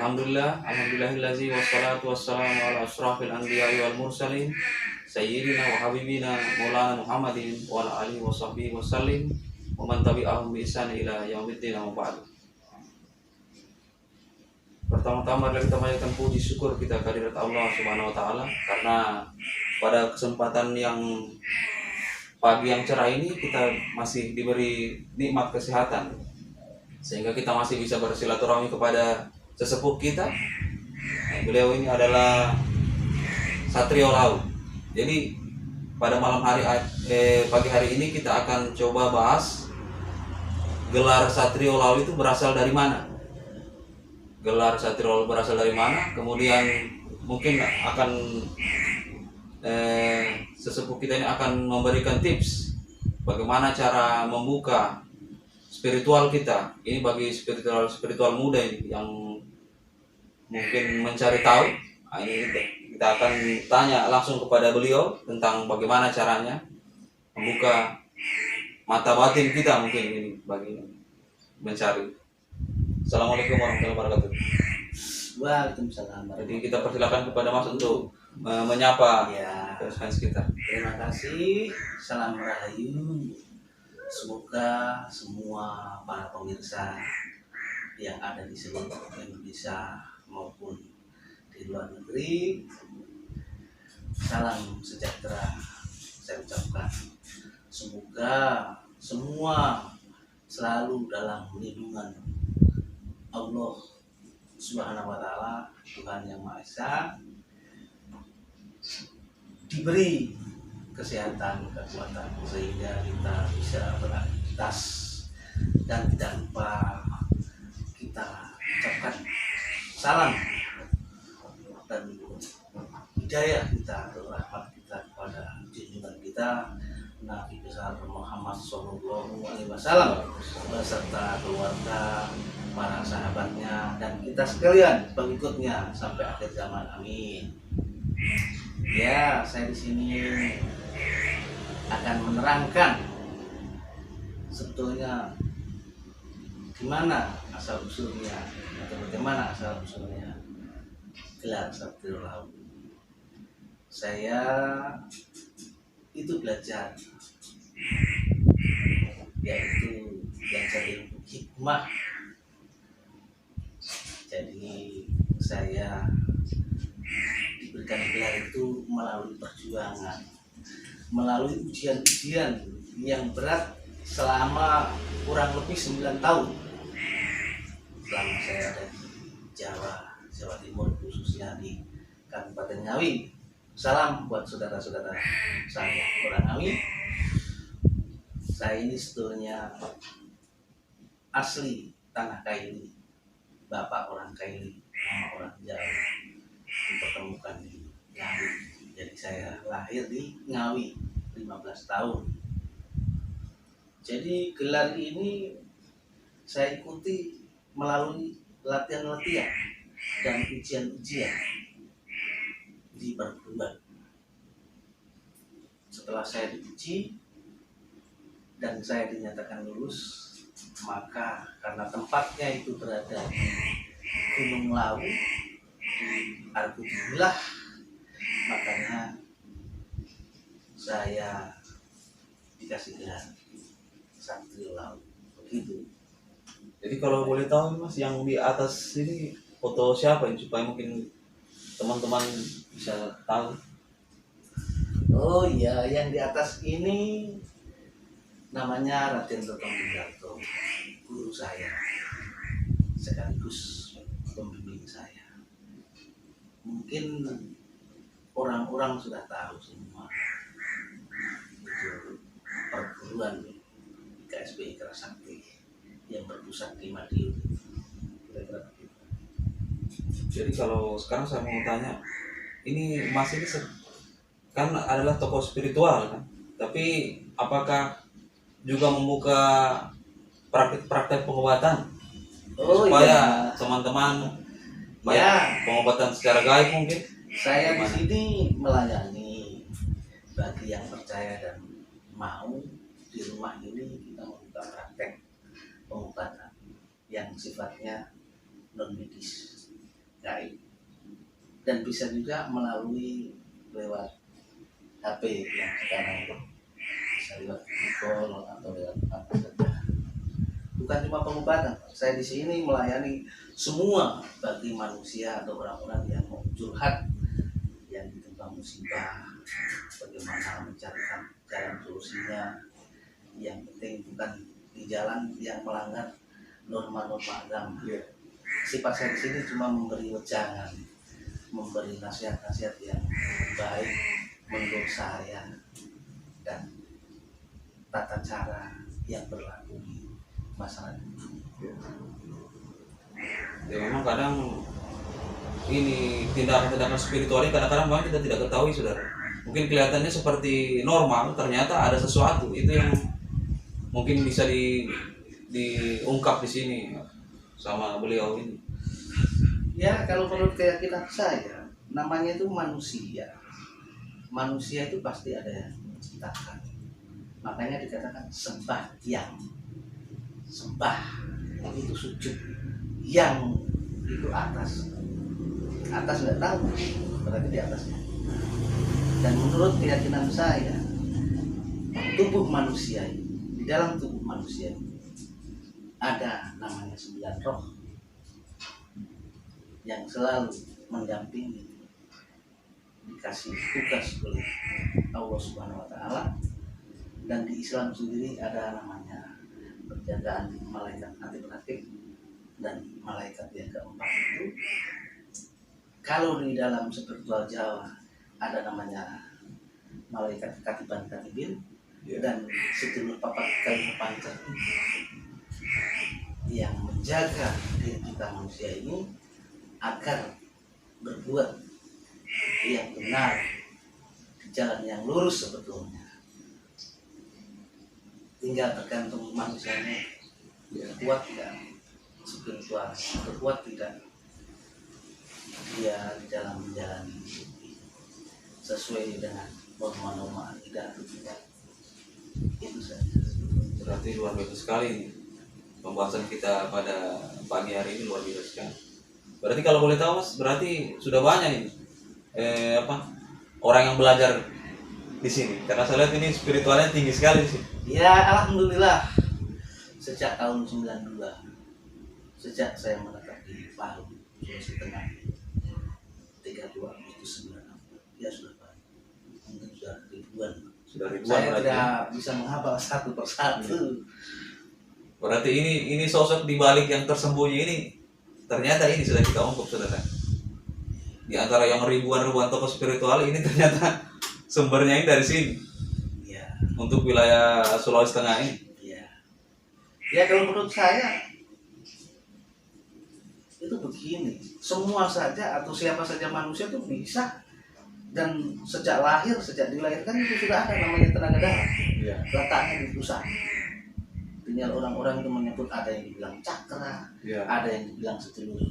Alhamdulillahillazi wassalatu wassalamu ala asrafil anbiya'i wal mursalin sayyidina wa habibina maulana Muhammadin wa ala alihi wa sahbihi wa sallim wa man tabi'ahum bi ihsan ila yaumiddin wa ba'd. Pertama-tama adalah kita panjatkan puji syukur kita kehadirat Allah Subhanahu wa taala karena pada kesempatan yang pagi yang cerah ini kita masih diberi nikmat kesehatan sehingga kita masih bisa bersilaturahmi kepada sesepuh kita. Beliau ini adalah Satrio Lau. Jadi pada pagi hari ini kita akan coba bahas gelar Satrio Lau itu berasal dari mana. Gelar Satrio Lau berasal dari mana? Kemudian mungkin akan sesepuh kita ini akan memberikan tips bagaimana cara membuka spiritual kita. Ini bagi spiritual muda ini yang mungkin mencari tahu. Nah, ini kita akan tanya langsung kepada beliau tentang bagaimana caranya membuka mata batin kita mungkin ini bagi mencari. Assalamualaikum warahmatullahi wabarakatuh. Waalaikumsalam. Jadi kita persilakan kepada Mas untuk menyapa Ya, fans kita. terima kasih. Salam Rahayu. Semoga semua para pemirsa yang ada di seluruh Indonesia maupun di luar negeri, salam sejahtera saya ucapkan. Semoga semua selalu dalam lindungan Allah Subhanahu wa taala, Tuhan yang Maha Esa, diberi kesehatan, kekuatan sehingga kita bisa beraktivitas, dan tidak lupa kita ucapkan salam dan hidayah kita, rahmat kita kepada junjungan kita Nabi besar Muhammad Sallallahu Alaihi Wasallam beserta keluarga, para sahabatnya, dan kita sekalian pengikutnya sampai akhir zaman. Amin. Ya, saya di sini akan menerangkan sebetulnya gimana asal usulnya atau bagaimana asal usulnya gelar Satrio Lau. Saya itu belajar yaitu belajar ilmu hikmah. Jadi saya diberikan gelar itu melalui perjuangan, melalui ujian-ujian yang berat selama kurang lebih 9 tahun selama saya ada di Jawa Timur, khususnya di Kabupaten Ngawi. Salam buat saudara-saudara saya orang Ngawi. Saya ini sebetulnya asli tanah Kaili, bapak orang Kaili, mama orang Jawa, dipertemukan di Ngawi. Jadi saya lahir di Ngawi 15 tahun. Jadi gelar ini saya ikuti melalui latihan-latihan dan ujian-ujian di perguruan. Setelah saya diuji dan saya dinyatakan lulus, maka karena tempatnya itu berada di Gunung Lawu di Argudimilah, makanya saya dikasih gelar Satrio Lau. Begitu. Jadi kalau boleh tahu Mas, yang di atas ini foto siapa ini supaya mungkin teman-teman bisa tahu. Oh iya, yang di atas ini namanya Raden Toto Mudarto, guru saya sekaligus pembimbing saya. Mungkin orang-orang sudah tahu semua, itu perguruan KSBI Kerasakti yang berpusat di Madiun. Jadi kalau sekarang saya mau tanya, ini Mas ini kan adalah tokoh spiritual kan, tapi apakah juga membuka praktek pengobatan supaya teman-teman banyak pengobatan secara gaib mungkin? Saya di sini melayani bagi yang percaya dan mau. Di rumah ini kita membuka praktek pengobatan yang sifatnya non medis. dan bisa juga melalui lewat HP yang sekarang itu bisa lewat call atau lewat apa saja. Bukan cuma pengobatan, saya di sini melayani semua bagi manusia atau orang-orang yang mau curhat, yang ditimpa musibah, bagaimana mencarikan jalan solusinya. Yang penting bukan di jalan yang melanggar norma-norma agama. Sifat saya di sini cuma memberi wejangan, memberi nasihat-nasihat yang baik menurut saya, dan tata cara yang berlaku di masyarakat. Ya memang kadang ini tindakan-tindakan spiritual ini kadang-kadang memang kita tidak ketahui, saudara. Mungkin kelihatannya seperti normal, ternyata ada sesuatu itu yang mungkin bisa diungkap di sini sama beliau ini. Ya kalau menurut keyakinan saya, namanya itu manusia. Manusia itu pasti ada yang menciptakan. Makanya dikatakan sembahyang. Sembah itu sujud, yang itu atas. Atas nggak tahu, berarti di atasnya. Dan menurut keyakinan saya, tubuh manusia ini, di dalam tubuh manusia ini ada namanya 9 roh yang selalu mendampingi, dikasih tugas oleh Allah Subhanahu wa Ta'ala. Dan di Islam sendiri ada namanya penjagaan malaikat anti penakib, dan malaikat yang keempat itu kalau di dalam spiritual Jawa ada namanya malaikat katiban katibin, dan sedulur papat kayu pancer yang menjaga diri kita manusia ini agar berbuat yang benar di jalan yang lurus sebetulnya. Tinggal tergantung manusianya kuat tidak spiritual, berkuat tidak dia di dalam menjalani sesuai dengan norma-norma akidah atau tidak. Itu saja. Berarti luar biasa sekali ini pembahasan kita pada pagi hari ini, luar biasa sekali. Berarti kalau boleh tahu Mas, berarti sudah banyak ini orang yang belajar di sini, karena saya lihat ini spiritualnya tinggi sekali di sini. Ya alhamdulillah, sejak tahun 92, sejak saya menetap di Palu, Sulawesi Tengah, 32 Agustus 96, ya sudah banyak, mungkin sudah ribuan. Saya berarti. tidak bisa menghafal satu persatu. Berarti ini sosok di balik yang tersembunyi ini, ternyata ini sudah kita ungkap, saudara. Di antara yang ribuan-ribuan tokoh spiritual ini ternyata sumbernya ini dari sini. Ya. Untuk wilayah Sulawesi Tengah ini. Ya. Ya kalau menurut saya itu begini, semua saja atau siapa saja manusia itu bisa, dan sejak lahir, sejak dilahirkan itu sudah ada namanya tenaga dalam. Iya. Letaknya di pusat. Tinggal orang-orang itu menyebut, ada yang dibilang cakra, ada yang dibilang sedulur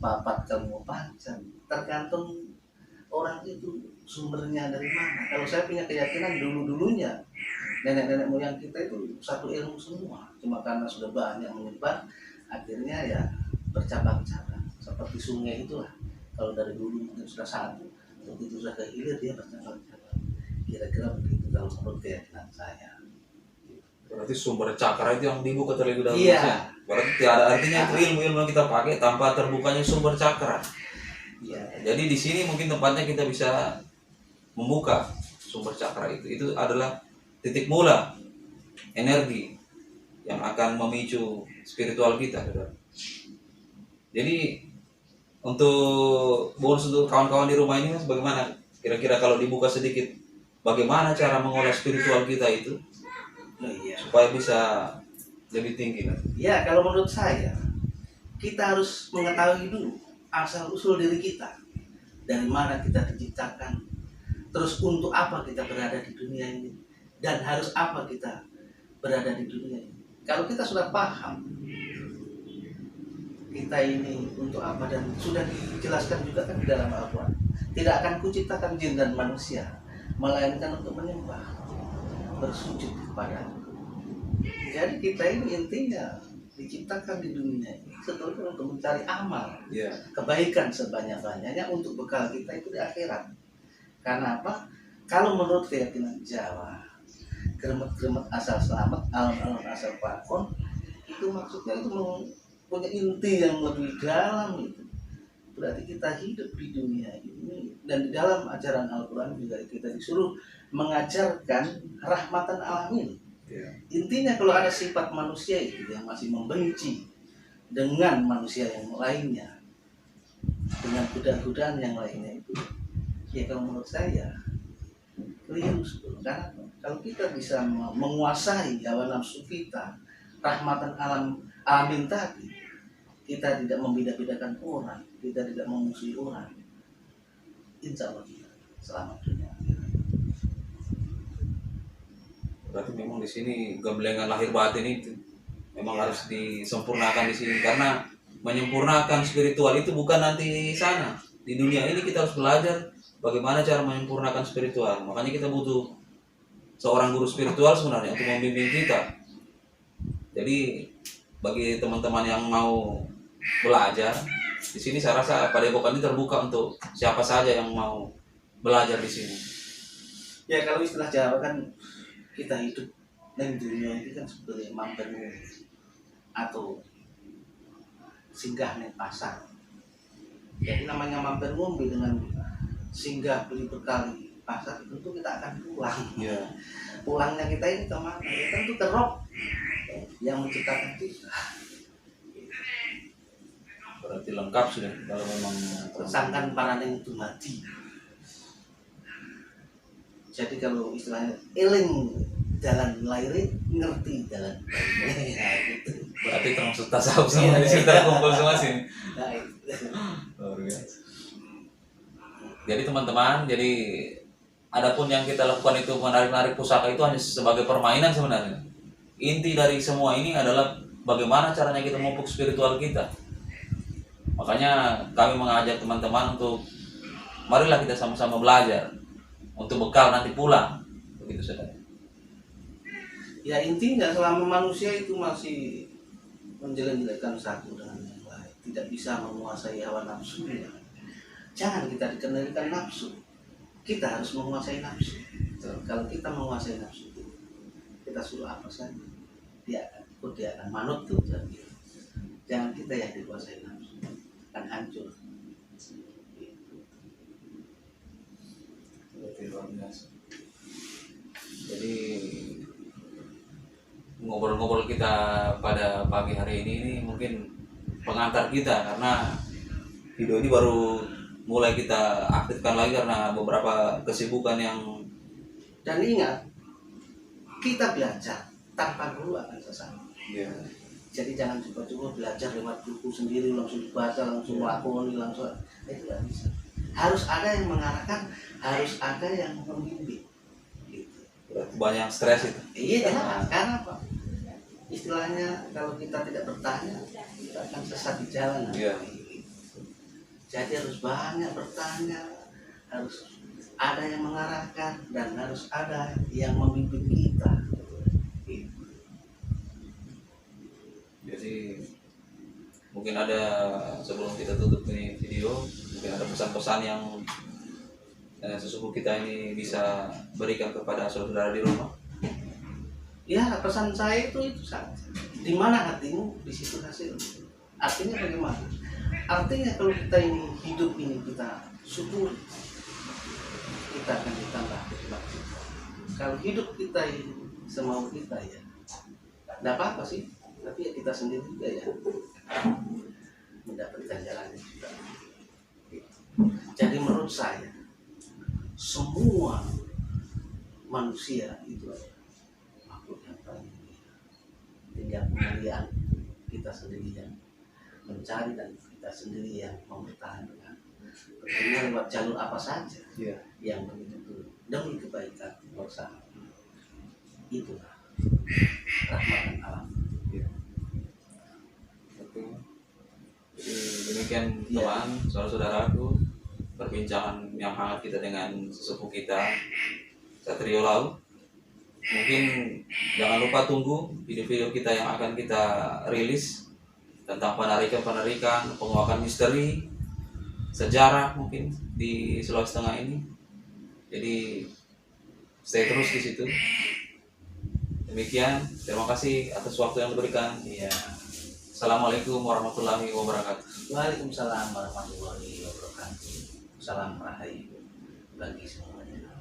papat kamu panjang. Tergantung orang itu sumbernya dari mana. Kalau saya punya keyakinan dulu-dulunya nenek-nenek moyang kita itu satu ilmu semua, cuma karena sudah banyak menyebar akhirnya ya bercabang-cabang seperti sungai itulah. Kalau dari dulu mungkin sudah satu, begitu sudah ke hilir dia bercabang-cabang. Kira-kira begitu kalau menurut keyakinan saya. Berarti sumber cakra itu yang dibuka terlebih dahulu. Iya. Berarti tiada artinya itu ilmu-ilmu yang kita pakai tanpa terbukanya sumber cakra. Iya. Jadi di sini mungkin tempatnya kita bisa membuka sumber cakra itu. Itu adalah titik mula energi yang akan memicu spiritual kita, saudara. Jadi untuk bonus untuk kawan-kawan di rumah ini, Mas, bagaimana? Kira-kira kalau dibuka sedikit, bagaimana cara mengolah spiritual kita itu supaya bisa lebih tinggi, kan? Ya kalau menurut saya kita harus mengetahui dulu asal usul diri kita, dari mana kita diciptakan, terus untuk apa kita berada di dunia ini, dan harus apa kita berada di dunia ini. Kalau kita sudah paham kita ini untuk apa, dan sudah dijelaskan juga kan di dalam Al-Quran, tidak akan kuciptakan jin dan manusia melainkan untuk menyembah, bersujud kepada. Jadi kita ini intinya diciptakan di dunia ini sebetulnya untuk mencari amal, Ya. kebaikan sebanyak-banyaknya untuk bekal kita itu di akhirat. Karena apa? Kalau menurut keyakinan Jawa, kremet-kremet asal selamat, alon-alon asal pakon, itu maksudnya itu punya inti yang lebih dalam itu. Berarti kita hidup di dunia ini dan di dalam ajaran Al-Quran juga kita disuruh mengajarkan rahmatan alamin. Ya. Intinya kalau ada sifat manusia itu yang masih membenci dengan manusia yang lainnya, dengan godaan-godaan yang lainnya itu, ya kalau menurut saya keliru sebetulnya. Karena kalau kita bisa menguasai hawa nafsu kita, rahmatan alamin tadi, kita tidak membeda-bedakan orang, kita tidak memusuhi orang, insya Allah kita selamat dunia. Berarti memang di sini gemblengan lahir batin itu memang harus disempurnakan di sini, karena menyempurnakan spiritual itu bukan nanti sana. Di dunia ini kita harus belajar bagaimana cara menyempurnakan spiritual. Makanya kita butuh seorang guru spiritual sebenarnya untuk membimbing kita. Jadi bagi teman-teman yang mau belajar di sini, saya rasa Padepokan ini terbuka untuk siapa saja yang mau belajar di sini. Ya kalau istilah Jawa kan kita hidup di dunia ini kan sebetulnya mampir atau singgah di pasar. Jadi namanya mampir ngombe dengan singgah beli bekal di pasar, tentu kita akan pulang. Ya. Pulangnya kita ini kemana? Ya tentu ke Rob yang menciptakan kita. Berarti lengkap sudah kalau memang Sangkan paraneng itu mati. Jadi kalau istilahnya eling jalan lairin, ngerti jalan lairin. Nah, gitu. berarti termasuk tasawuf semua di sini terkumpul semua sini. Nah, itu. Luar biasa. Jadi teman-teman, jadi adapun yang kita lakukan itu menarik-narik pusaka itu hanya sebagai permainan sebenarnya. Inti dari semua ini adalah bagaimana caranya kita memupuk spiritual kita. Makanya kami mengajak teman-teman untuk marilah kita sama-sama belajar untuk bekal nanti pulang. Begitu saudara. Ya intinya selama manusia itu masih menjelek-jelekan satu dengan yang lain, tidak bisa menguasai hawa nafsunya, jangan kita dikendalikan nafsu. Kita harus menguasai nafsu. Kalau kita menguasai nafsu itu, kita suruh apa saja, dia akan manut tuh. Jangan kita yang dikuasai nafsu, akan hancur. Jadi ngobrol-ngobrol kita pada pagi hari ini mungkin pengantar kita, karena video ini baru mulai kita aktifkan lagi karena beberapa kesibukan yang. Dan ingat, kita belajar tanpa guru akan sesat. Ya. Jadi jangan coba-coba belajar lewat buku sendiri, langsung dibaca, langsung lakoni, langsung itu nggak bisa. Harus ada yang mengarahkan, harus ada yang membimbing. Gitu. Banyak stres itu. Iya, karena apa? Istilahnya kalau kita tidak bertanya, kita akan sesat di jalan. Iya. Jadi harus banyak bertanya, harus ada yang mengarahkan, dan harus ada yang membimbing kita. Gitu. Jadi mungkin ada, sebelum kita tutup ini video, mungkin ada pesan-pesan yang sesepuh kita ini bisa berikan kepada saudara di rumah. Ya, pesan saya itu saja. Di mana hatimu, di situ hasil. Artinya bagaimana? Artinya kalau kita ini hidup ini kita syukur, kita akan ditambah nikmat. Kalau hidup kita ini semau kita ya, tidak apa-apa sih. Tapi ya kita sendiri juga ya mendapatkan jalannya juga. Jadi menurut saya semua manusia itu makhluk yang paling mulia. Tinggal kemuliaan kita sendiri yang mencari dan kita sendiri yang mempertahankan. Tentunya lewat jalur apa saja yang begitu demi kebaikan bersama. Itulah rahmatan alam. Jadi demikian teman, saudara-saudaraku, perbincangan yang hangat kita dengan sesepuh kita, Satrio Lau. Mungkin jangan lupa tunggu video-video kita yang akan kita rilis tentang penarikan, penguakan misteri, sejarah mungkin di Sulawesi Tengah ini. Jadi stay terus di situ. Demikian, terima kasih atas waktu yang diberikan. Iya. Assalamualaikum warahmatullahi wabarakatuh. Waalaikumsalam warahmatullahi wabarakatuh. Salam rahayu bagi semuanya.